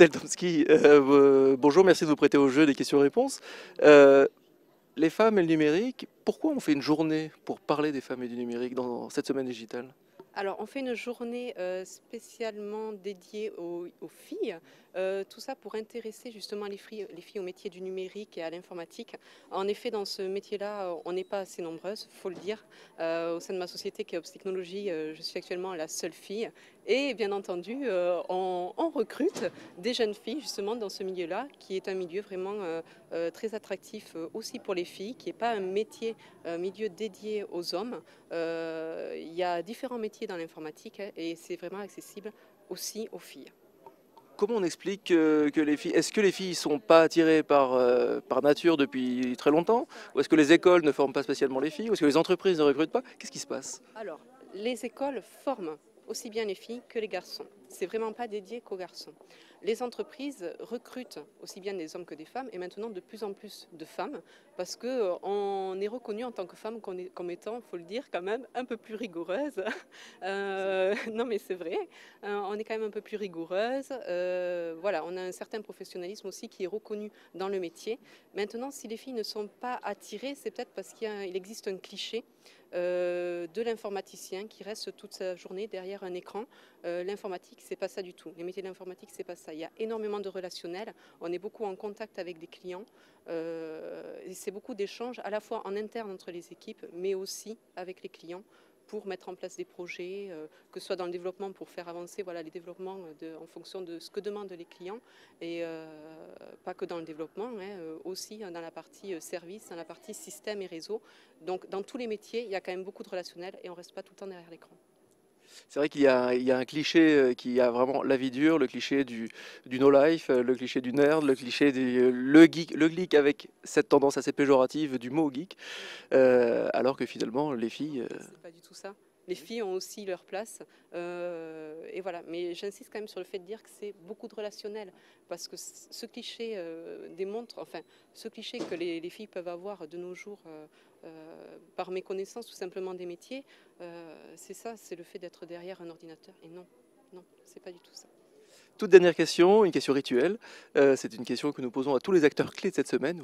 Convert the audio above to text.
Estelle Tomsky, bonjour, merci de vous prêter au jeu des questions-réponses. Euh, les femmes et le numérique, pourquoi on fait une journée pour parler des femmes et du numérique dans cette semaine digitale? Alors, on fait une journée spécialement dédiée aux filles, tout ça pour intéresser justement les filles au métier du numérique et à l'informatique. En effet, dans ce métier-là, on n'est pas assez nombreuses, il faut le dire. Au sein de ma société qui est Obs Technologies, je suis actuellement la seule fille. Et bien entendu, on recrute des jeunes filles justement dans ce milieu-là, qui est un milieu vraiment très attractif aussi pour les filles, qui n'est pas un métier, un milieu dédié aux hommes. Il y a différents métiers dans l'informatique et c'est vraiment accessible aussi aux filles. Comment on explique que les filles, est-ce que les filles sont pas attirées par nature depuis très longtemps? Ou est-ce que les écoles ne forment pas spécialement les filles? Ou est-ce que les entreprises ne recrutent pas? Qu'est-ce qui se passe? Alors, les écoles forment aussi bien les filles que les garçons. C'est vraiment pas dédié qu'aux garçons. Les entreprises recrutent aussi bien des hommes que des femmes et maintenant de plus en plus de femmes parce que on est reconnu en tant que femme comme étant, faut le dire, quand même un peu plus rigoureuse. Non mais c'est vrai, on est quand même un peu plus rigoureuse. Voilà, on a un certain professionnalisme aussi qui est reconnu dans le métier. Maintenant, si les filles ne sont pas attirées, c'est peut-être parce qu'il existe un cliché de l'informaticien qui reste toute sa journée derrière un écran. L'informatique, c'est pas ça du tout. Les métiers de l'informatique, c'est pas ça. Il y a énormément de relationnel. On est beaucoup en contact avec des clients. Et c'est beaucoup d'échanges, à la fois en interne entre les équipes, mais aussi avec les clients pour mettre en place des projets, que ce soit dans le développement pour faire avancer voilà, les développements en fonction de ce que demandent les clients, et pas que dans le développement, hein, aussi dans la partie service, dans la partie système et réseau. Donc dans tous les métiers, il y a quand même beaucoup de relationnel et on ne reste pas tout le temps derrière l'écran. C'est vrai qu'il y a un cliché qui a vraiment la vie dure, le cliché du no-life, le cliché du nerd, le cliché le geek, le geek avec cette tendance assez péjorative du mot geek, alors que finalement les filles. C'est pas du tout ça. Les filles ont aussi leur place. Et voilà. Mais j'insiste quand même sur le fait de dire que c'est beaucoup de relationnel. Parce que ce cliché démontre, enfin, ce cliché que les filles peuvent avoir de nos jours par méconnaissance tout simplement des métiers, c'est ça, c'est le fait d'être derrière un ordinateur. Et non, non, c'est pas du tout ça. Toute dernière question, une question rituelle. C'est une question que nous posons à tous les acteurs clés de cette semaine.